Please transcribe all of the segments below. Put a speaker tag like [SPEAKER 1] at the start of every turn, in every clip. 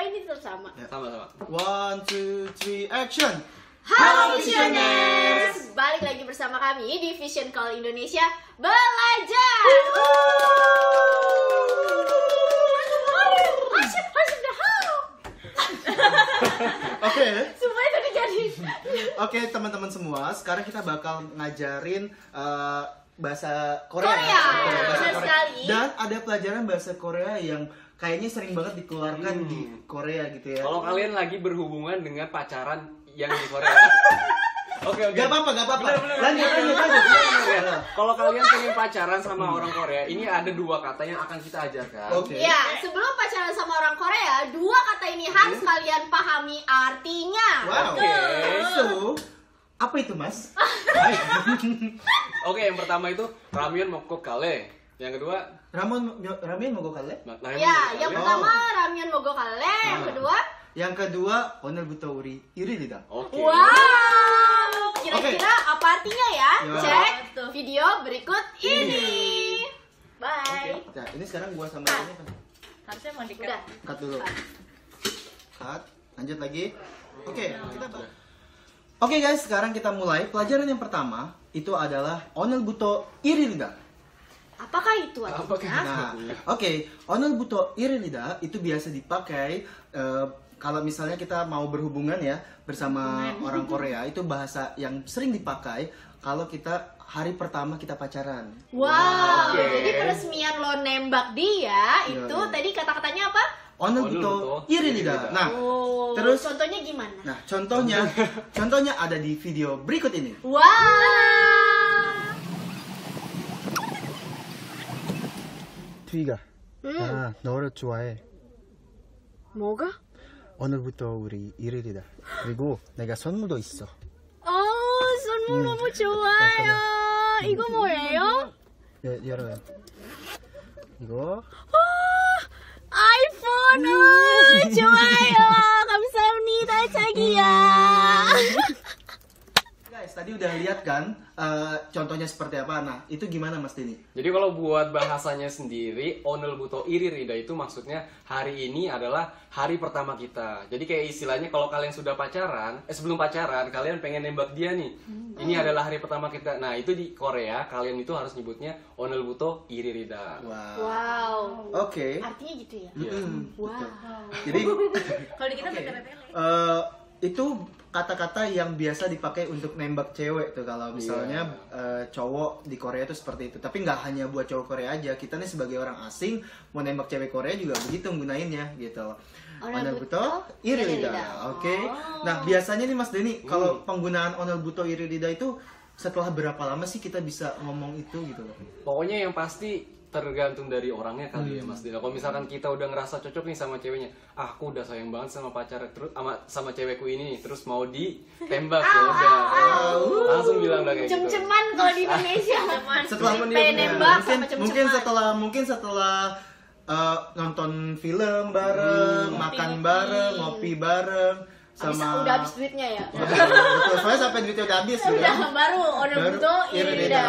[SPEAKER 1] ini tetap sama.
[SPEAKER 2] Sama-sama.
[SPEAKER 3] 1, 2, 3, action.
[SPEAKER 1] Halo Visioners, balik lagi bersama kami di Vision Call Indonesia Belajar.
[SPEAKER 3] Oke.
[SPEAKER 1] Supaya tadi jadi.
[SPEAKER 3] Oke, teman-teman semua, sekarang kita bakal ngajarin bahasa Korea.
[SPEAKER 1] Korea,
[SPEAKER 3] Bahasa
[SPEAKER 1] benar sekali.
[SPEAKER 3] Dan ada pelajaran bahasa Korea yang kayaknya sering banget dikeluarkan di Korea gitu ya.
[SPEAKER 2] Kalau kalian lagi berhubungan dengan pacaran yang di Korea. Oke.
[SPEAKER 3] Gak apa-apa.
[SPEAKER 2] Bener.
[SPEAKER 3] Lanjut.
[SPEAKER 2] Kalau kalian pengen pacaran sama orang Korea, ini ada 2 kata yang akan kita ajarkan.
[SPEAKER 3] Oke.
[SPEAKER 1] Ya, sebelum pacaran sama orang Korea, 2 kata ini harus kalian pahami artinya.
[SPEAKER 3] Wow.
[SPEAKER 2] Oke.
[SPEAKER 3] So, apa itu, Mas?
[SPEAKER 2] Oke, yang pertama itu ramyeon mokko kale. Yang kedua,
[SPEAKER 3] Ramen mau kale?
[SPEAKER 1] Ya, yang pertama ramyeon mogo kale, yang kedua
[SPEAKER 3] Yang kedua, o늘부터 우리 일일이다.
[SPEAKER 2] Oke.
[SPEAKER 1] wow, kira-kira apa artinya ya?
[SPEAKER 3] Ya.
[SPEAKER 1] Cek video berikut ini. Bye.
[SPEAKER 3] Nah, ini sekarang gua sama ini kan.
[SPEAKER 4] Harusnya mau dikat.
[SPEAKER 1] Udah.
[SPEAKER 3] Cut dulu. Cut. Lanjut lagi. Oke, kita Oke guys, sekarang kita mulai. Pelajaran yang pertama itu adalah 오늘부터 일일이다.
[SPEAKER 1] Apakah itu artinya?
[SPEAKER 3] Nah, oke, 오늘부터 일일이다 itu biasa dipakai kalau misalnya kita mau berhubungan ya bersama orang Korea, itu bahasa yang sering dipakai kalau kita hari pertama kita pacaran.
[SPEAKER 1] Wow,
[SPEAKER 2] Oke.
[SPEAKER 1] jadi peresmian lo nembak dia
[SPEAKER 3] Iya,
[SPEAKER 1] itu
[SPEAKER 3] iya.
[SPEAKER 1] tadi kata-katanya apa?
[SPEAKER 3] 오늘부터 일일이다. Nah,
[SPEAKER 1] Oh,
[SPEAKER 3] terus
[SPEAKER 1] contohnya gimana?
[SPEAKER 3] nah contohnya ada di video berikut ini.
[SPEAKER 1] Wow.
[SPEAKER 5] 트위가 너를 좋아해.
[SPEAKER 1] 뭐가?
[SPEAKER 5] 오늘부터 우리 1일이다. 그리고 내가 선물도 있어.
[SPEAKER 1] 선물 너무 좋아요. 이거 뭐예요?
[SPEAKER 5] 열어요. 이거
[SPEAKER 1] 아이폰. 좋아요. 감사합니다, 자기야.
[SPEAKER 3] Guys, tadi udah lihat kan contohnya seperti apa? Nah, itu gimana Mas Denny?
[SPEAKER 2] Jadi kalau buat bahasanya sendiri, 오늘부터 일일이다 itu maksudnya hari ini adalah hari pertama kita. Jadi kayak istilahnya kalau kalian sudah pacaran, sebelum pacaran kalian pengen nembak dia nih. Ini adalah hari pertama kita. Nah, itu di Korea kalian itu harus nyebutnya 오늘부터 일일이다.
[SPEAKER 1] Wow.
[SPEAKER 3] Oke.
[SPEAKER 1] Artinya gitu ya?
[SPEAKER 3] Wow.
[SPEAKER 1] Wow.
[SPEAKER 3] Jadi
[SPEAKER 4] Kalau di kita
[SPEAKER 3] Oke.
[SPEAKER 4] bertele-tele.
[SPEAKER 3] itu kata-kata yang biasa dipakai untuk nembak cewek tuh kalau misalnya cowok di Korea itu seperti itu. Tapi nggak hanya buat cowok Korea aja, kita nih sebagai orang asing mau nembak cewek Korea juga begitu gunainnya gitu. 오늘부터 일일이다. Oke. Nah, biasanya nih Mas Denny, kalau penggunaan 오늘부터 일일이다 itu setelah berapa lama sih kita bisa ngomong itu gitu loh?
[SPEAKER 2] Pokoknya yang pasti tergantung dari orangnya kali ya Mas Dina. Kalau misalkan kita udah ngerasa cocok nih sama ceweknya, aku udah sayang banget sama pacar terus sama cewekku ini, terus mau ditembak ya udah. Langsung bilang udah kayak gitu.
[SPEAKER 1] Cem-ceman kalau di Indonesia.
[SPEAKER 3] Setelah
[SPEAKER 1] pengen nembak sama
[SPEAKER 3] mungkin setelah nonton film bareng, makan bareng, ngopi bareng sama
[SPEAKER 1] udah habis duitnya ya.
[SPEAKER 3] Betul, soalnya sampai duitnya udah habis gitu.
[SPEAKER 1] Udah baru onerbuto irida.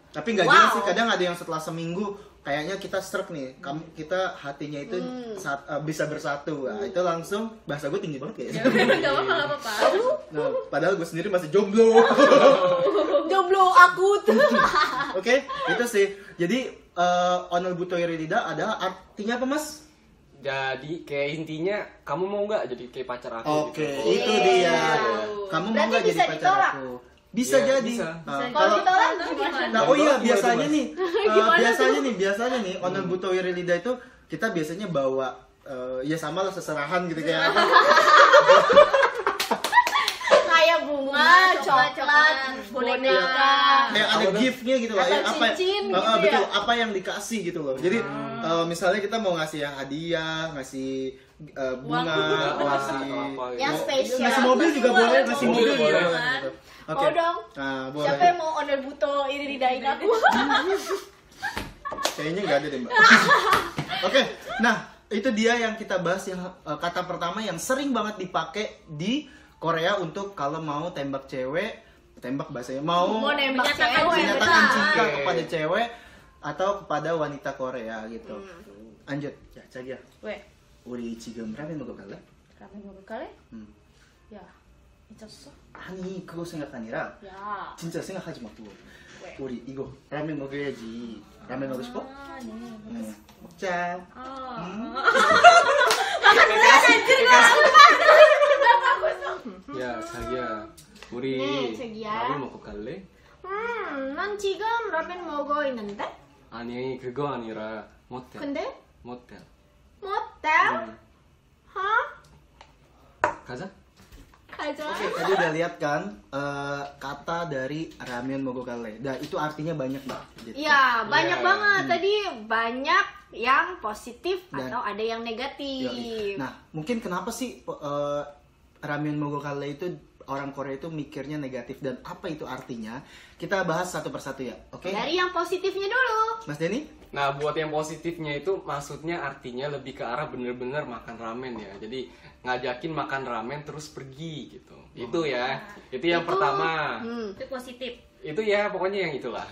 [SPEAKER 3] Tapi nggak juga sih, kadang ada yang setelah seminggu kayaknya kita stroke nih, kita hatinya itu bisa bersatu. Nah, itu langsung bahasa gue tinggi banget kayaknya.
[SPEAKER 4] Gak apa-apa.
[SPEAKER 3] Nah, padahal gue sendiri masih jomblo.
[SPEAKER 1] Jomblo akut.
[SPEAKER 3] Oke, itu sih. Jadi onerbuto irida ada artinya apa Mas?
[SPEAKER 2] Jadi kayak intinya kamu mau nggak jadi kayak pacar aku
[SPEAKER 3] Oke,
[SPEAKER 2] gitu.
[SPEAKER 3] itu dia. Kamu mau
[SPEAKER 1] Berarti
[SPEAKER 3] nggak jadi
[SPEAKER 1] bisa
[SPEAKER 3] pacar
[SPEAKER 1] ditolak?
[SPEAKER 3] aku? Bisa
[SPEAKER 2] Iya,
[SPEAKER 3] jadi.
[SPEAKER 2] bisa.
[SPEAKER 3] Nah,
[SPEAKER 1] Kalau
[SPEAKER 3] kalau
[SPEAKER 1] ditolak gimana?
[SPEAKER 3] Nah, oh iya
[SPEAKER 2] Gimana
[SPEAKER 3] biasanya
[SPEAKER 2] tuh, Mas?
[SPEAKER 3] nih, biasanya nih onerbuto irida itu kita biasanya bawa ya sama lah seserahan gitu kayak apa?
[SPEAKER 1] Kayak bunga, coklat, boneka.
[SPEAKER 3] Kayak ada gift-nya gitu lah.
[SPEAKER 1] Atau
[SPEAKER 3] Ya, apa?
[SPEAKER 1] cincin gitu ya.
[SPEAKER 3] Betul, apa yang dikasih gitu loh. Jadi misalnya kita mau ngasih yang hadiah, ngasih bunga, ngasih
[SPEAKER 1] Yang spesial.
[SPEAKER 3] ngasih mobil juga boleh, ngasih mobil juga
[SPEAKER 2] boleh.
[SPEAKER 3] boleh. Gitu. Oke.
[SPEAKER 1] Mau dong.
[SPEAKER 3] Nah, boleh.
[SPEAKER 1] Siapa yang mau onerbuto iridain aku?
[SPEAKER 3] Kayaknya nggak ada deh Mbak. Oke, nah itu dia yang kita bahas yang kata pertama yang sering banget dipakai di Korea untuk kalau mau tembak cewek, tembak bahasanya mau
[SPEAKER 1] nembak
[SPEAKER 4] Menyatakan
[SPEAKER 1] cewek.
[SPEAKER 3] menyatakan
[SPEAKER 1] betul.
[SPEAKER 3] cinta kepada cewek atau kepada wanita Korea gitu. Lanjut, ya Cagia.
[SPEAKER 4] Weh,
[SPEAKER 3] 우리 지금 라면 먹으러 갈래?
[SPEAKER 4] 라면 먹을까래?
[SPEAKER 3] 응.
[SPEAKER 4] 야, 미쳤어?
[SPEAKER 3] 아니 그거 생각 아니라
[SPEAKER 4] 야.
[SPEAKER 3] 진짜 생각하지 말고
[SPEAKER 4] 왜?
[SPEAKER 3] 우리 이거 라면 먹어야지. 라면 먹고 싶어?
[SPEAKER 4] 아, 네.
[SPEAKER 3] 응. 먹자.
[SPEAKER 4] 아.
[SPEAKER 2] 야 자기야 우리
[SPEAKER 1] 네, 자기야.
[SPEAKER 2] 라면 먹고 갈래?
[SPEAKER 1] 난 지금 라면 먹고 있는데?
[SPEAKER 2] 아니 그거 아니라 모텔.
[SPEAKER 1] 근데?
[SPEAKER 2] 모텔.
[SPEAKER 1] 모텔?
[SPEAKER 2] 응. 가자.
[SPEAKER 1] 가자.
[SPEAKER 3] Tadi udah lihat kan kata dari ramen mogokale. Nah itu artinya banyak mbak. Jadi,
[SPEAKER 1] Ya, banyak
[SPEAKER 2] Iya.
[SPEAKER 1] banget. Tadi banyak yang positif
[SPEAKER 3] Dan-
[SPEAKER 1] atau ada yang
[SPEAKER 3] yoi.
[SPEAKER 1] negatif.
[SPEAKER 3] Nah mungkin kenapa sih ramen mogokale itu orang Korea itu mikirnya negatif dan apa itu artinya? Kita bahas satu persatu ya, oke?
[SPEAKER 1] Dari yang positifnya dulu.
[SPEAKER 3] Mas Denny?
[SPEAKER 2] Nah, buat yang positifnya itu maksudnya artinya lebih ke arah bener-bener makan ramen ya. Jadi ngajakin makan ramen terus pergi gitu. Itu ya. Itu yang
[SPEAKER 1] Itu-
[SPEAKER 2] pertama.
[SPEAKER 4] Itu positif.
[SPEAKER 2] Itu ya pokoknya yang itulah.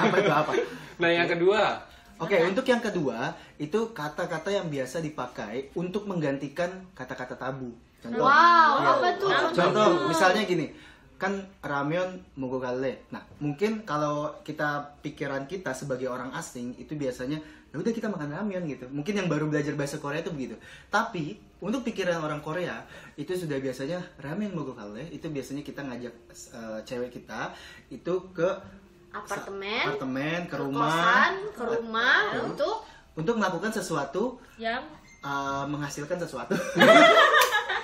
[SPEAKER 3] Apa itu apa?
[SPEAKER 2] Nah, yang kedua.
[SPEAKER 3] Oke, untuk yang kedua itu kata-kata yang biasa dipakai untuk menggantikan kata-kata tabu. Contoh,
[SPEAKER 1] Wow,
[SPEAKER 3] ya.
[SPEAKER 1] apa tuh?
[SPEAKER 3] Contoh, misalnya gini, kan ramyeon mogokale. Nah, mungkin kalau kita pikiran kita sebagai orang asing itu biasanya ya udah kita makan ramyeon gitu. Mungkin yang baru belajar bahasa Korea itu begitu. Tapi untuk pikiran orang Korea itu sudah biasanya ramyeon mogokale itu biasanya kita ngajak cewek kita itu ke
[SPEAKER 1] Apartemen,
[SPEAKER 3] ke
[SPEAKER 1] ke
[SPEAKER 3] rumah,
[SPEAKER 1] kosan, ke rumah untuk
[SPEAKER 3] melakukan sesuatu
[SPEAKER 4] Yang
[SPEAKER 3] menghasilkan sesuatu.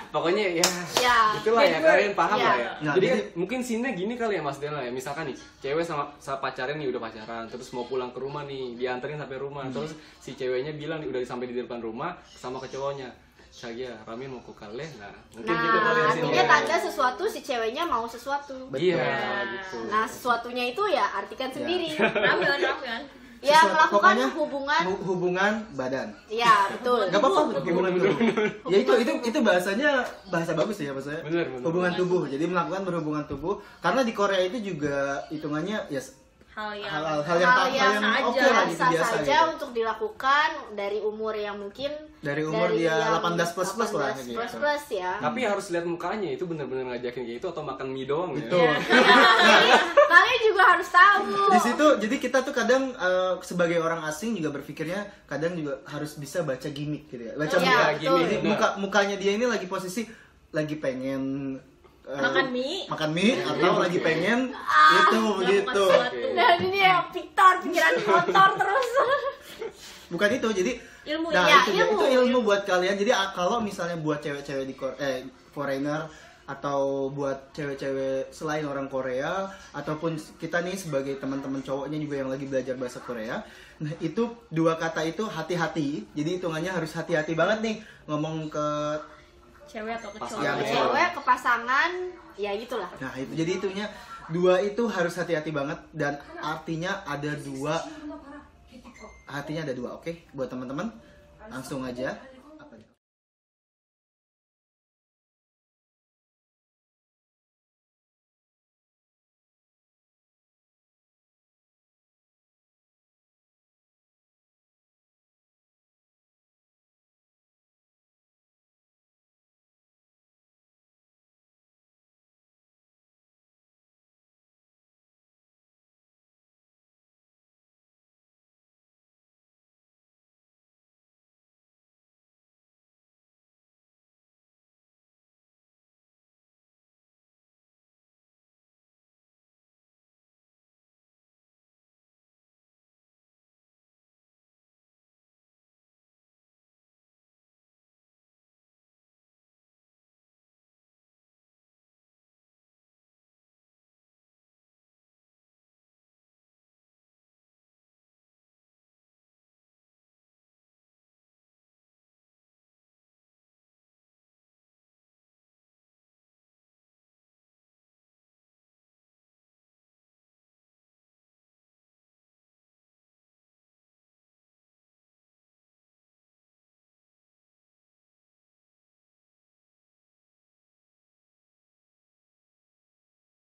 [SPEAKER 2] Pokoknya ya,
[SPEAKER 1] Ya,
[SPEAKER 2] itulah ya, kalian paham
[SPEAKER 1] ya.
[SPEAKER 2] lah ya.
[SPEAKER 3] Nah,
[SPEAKER 2] jadi kan
[SPEAKER 3] jadi-
[SPEAKER 2] mungkin scene-nya gini kali ya Mas Dela ya. Misalkan nih, cewek sama pacarnya nih udah pacaran, terus mau pulang ke rumah nih, dianterin sampai rumah. Terus si ceweknya bilang nih udah sampai di depan rumah sama ke cowoknya. Saya ramen mau kale. Nah, mungkin gitu kali ya
[SPEAKER 1] Nah,
[SPEAKER 2] scene-nya.
[SPEAKER 1] artinya tanda sesuatu si ceweknya mau sesuatu.
[SPEAKER 2] Iya, gitu.
[SPEAKER 1] Nah, sesuatunya itu ya artikan sendiri.
[SPEAKER 4] ramen.
[SPEAKER 1] Ya,
[SPEAKER 3] Sesuatu-
[SPEAKER 1] melakukan
[SPEAKER 3] pokoknya
[SPEAKER 1] hubungan.
[SPEAKER 3] hubungan badan.
[SPEAKER 1] Ya, betul.
[SPEAKER 3] Gak apa-apa hubungan tubuh. Ya itu bahasanya bahasa bagus ya maksudnya.
[SPEAKER 2] Bener.
[SPEAKER 3] Hubungan tubuh. Jadi melakukan berhubungan tubuh karena di Korea itu juga hitungannya ya
[SPEAKER 4] Hal yang
[SPEAKER 3] hal yang
[SPEAKER 1] Hal yang
[SPEAKER 3] oke
[SPEAKER 4] saja,
[SPEAKER 3] lah gitu
[SPEAKER 1] sah
[SPEAKER 3] biasa
[SPEAKER 1] saja
[SPEAKER 3] gitu.
[SPEAKER 1] untuk dilakukan dari umur yang mungkin
[SPEAKER 3] Dari umur dia
[SPEAKER 1] yang
[SPEAKER 3] 18 plus lah
[SPEAKER 1] 18
[SPEAKER 3] gitu.
[SPEAKER 1] plus ya.
[SPEAKER 2] Tapi harus lihat mukanya itu bener-bener ngajakin kayak gitu atau makan mie doang
[SPEAKER 3] Betul.
[SPEAKER 2] ya.
[SPEAKER 1] Jadi kalian juga harus tahu.
[SPEAKER 3] Di situ jadi kita tuh kadang sebagai orang asing juga berpikirnya kadang juga harus bisa baca gimmick gitu ya. Baca
[SPEAKER 1] Iya,
[SPEAKER 3] muka.
[SPEAKER 1] betul.
[SPEAKER 3] Jadi
[SPEAKER 2] Benar.
[SPEAKER 3] mukanya dia ini lagi posisi lagi pengen
[SPEAKER 4] Makan mie.
[SPEAKER 3] atau lagi pengen itu
[SPEAKER 4] melakukan
[SPEAKER 3] gitu.
[SPEAKER 4] sesuatu.
[SPEAKER 1] Dan ini ya pikiran kotor terus.
[SPEAKER 3] Bukan itu, jadi
[SPEAKER 4] Ilmu
[SPEAKER 3] nah,
[SPEAKER 1] ya,
[SPEAKER 3] itu ilmu buat kalian. Jadi kalau misalnya buat cewek-cewek di foreigner atau buat cewek-cewek selain orang Korea ataupun kita nih sebagai teman-teman cowoknya juga yang lagi belajar bahasa Korea, nah itu dua kata itu hati-hati. Jadi hitungannya harus hati-hati banget nih ngomong ke
[SPEAKER 4] Cewek atau ke
[SPEAKER 2] Pasangan.
[SPEAKER 4] cowok.
[SPEAKER 3] Ya, betul.
[SPEAKER 1] Cewek ke pasangan, ya gitulah.
[SPEAKER 3] nah itu jadi itunya dua itu harus hati-hati banget dan artinya ada dua. Oke buat teman-teman langsung aja